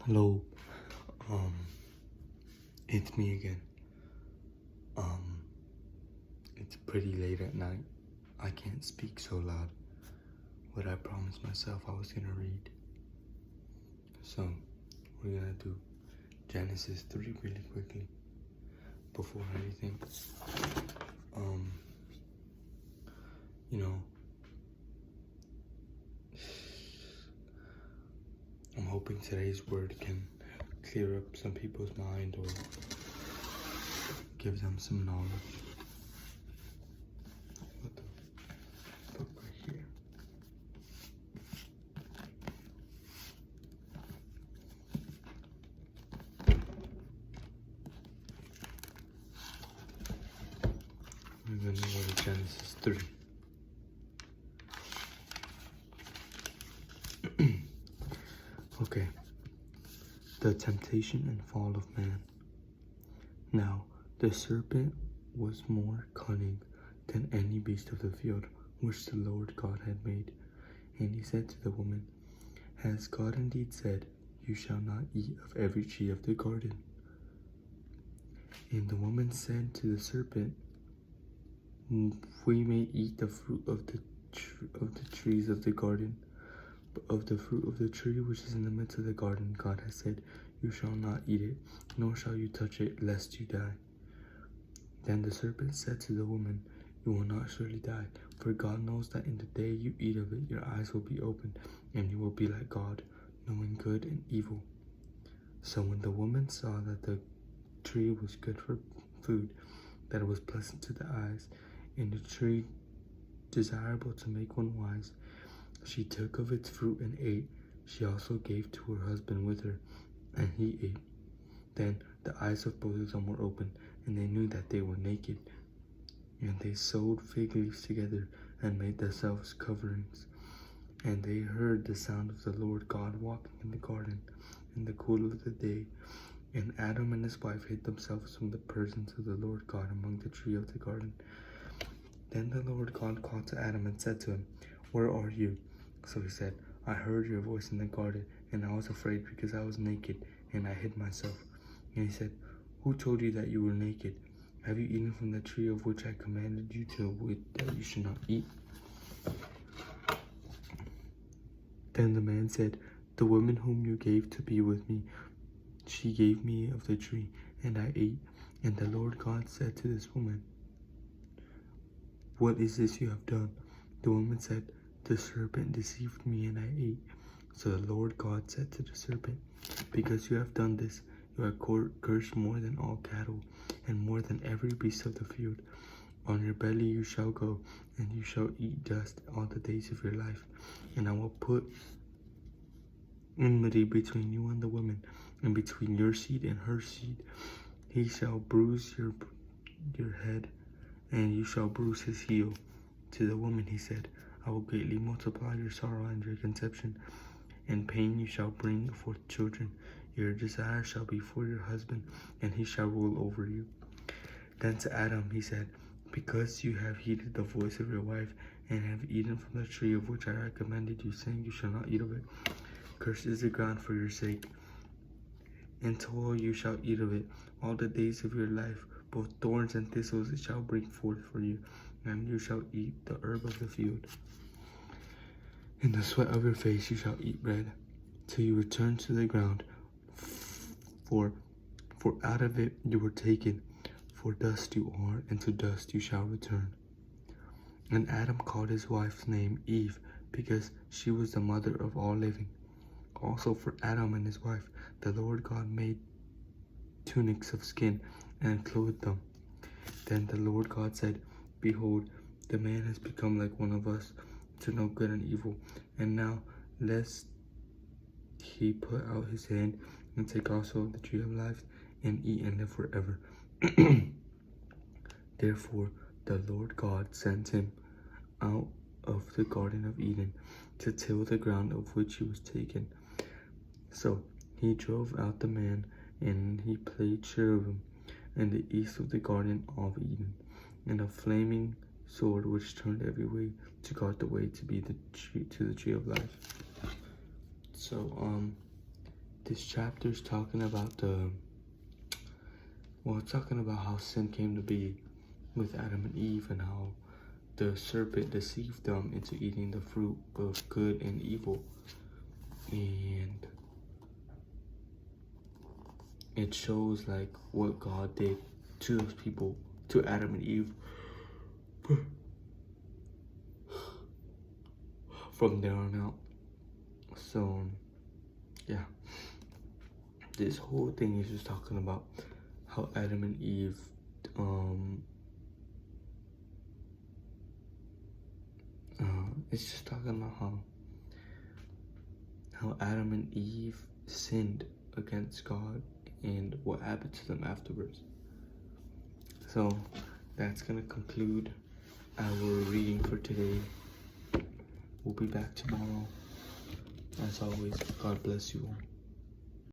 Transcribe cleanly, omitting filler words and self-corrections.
Hello, um, it's me again. Um, it's pretty late at night. I can't speak so loud, but I promised myself I was gonna read. So, we're gonna do Genesis 3 really quickly before anything. Um, you know, I'm hoping today's word can clear up some people's mind or give them some knowledge. What the book right here? We're gonna go to Genesis 3. Okay. The temptation and fall of man. Now the serpent was more cunning than any beast of the field which the Lord God had made. And he said to the woman, Has God indeed said, You shall not eat of every tree of the garden? And the woman said to the serpent, We may eat the fruit of the trees of the garden, but of the fruit of the tree which is in the midst of the garden, God has said, You shall not eat it, nor shall you touch it, lest you die. Then the serpent said to the woman, You will not surely die, for God knows that in the day you eat of it, your eyes will be opened, and you will be like God, knowing good and evil. So when the woman saw that the tree was good for food, that it was pleasant to the eyes, and the tree desirable to make one wise, she took of its fruit and ate. She also gave to her husband with her, and he ate. Then the eyes of both of them were opened, and they knew that they were naked. And they sewed fig leaves together and made themselves coverings. And they heard the sound of the Lord God walking in the garden in the cool of the day. And Adam and his wife hid themselves from the presence of the Lord God among the trees of the garden. Then the Lord God called to Adam and said to him, Where are you? So he said, I heard your voice in the garden, and I was afraid because I was naked, and I hid myself. And he said, Who told you that you were naked? Have you eaten from the tree of which I commanded you to avoid that you should not eat? Then the man said, The woman whom you gave to be with me, she gave me of the tree, and I ate. And the Lord God said to this woman, What is this you have done? The woman said, The serpent deceived me, and I ate. So the Lord God said to the serpent, Because you have done this, you are cursed more than all cattle, and more than every beast of the field. On your belly you shall go, and you shall eat dust all the days of your life. And I will put enmity between you and the woman, and between your seed and her seed. He shall bruise your head, and you shall bruise his heel. To the woman he said, I will greatly multiply your sorrow and your conception. In pain you shall bring forth children. Your desire shall be for your husband, and he shall rule over you. Then to Adam he said, Because you have heeded the voice of your wife, and have eaten from the tree of which I recommended you, saying, You shall not eat of it. Cursed is the ground for your sake. In toil you shall eat of it all the days of your life. Both thorns and thistles it shall bring forth for you, and you shall eat the herb of the field. In the sweat of your face you shall eat bread, till you return to the ground, for out of it you were taken, for dust you are, and to dust you shall return. And Adam called his wife's name Eve, because she was the mother of all living. Also for Adam and his wife the Lord God made tunics of skin, and clothed them. Then the Lord God said, Behold, the man has become like one of us, to know good and evil. And now, lest he put out his hand and take also of the tree of life, and eat and live forever. Therefore the Lord God sent him out of the Garden of Eden to till the ground of which he was taken. So he drove out the man, and he placed cherubim in the east of the Garden of Eden, and a flaming sword which turned every way to guard the way to the tree of life. So this chapter is talking about it's talking about how sin came to be with Adam and Eve, and how the serpent deceived them into eating the fruit of good and evil. And it shows like what God did to those people, to Adam and Eve, from there on out. So yeah, this whole thing is just talking about how Adam and Eve it's just talking about how Adam and Eve sinned against God and what happened to them afterwards. So that's gonna conclude our reading for today. We'll be back tomorrow. As always, God bless you all.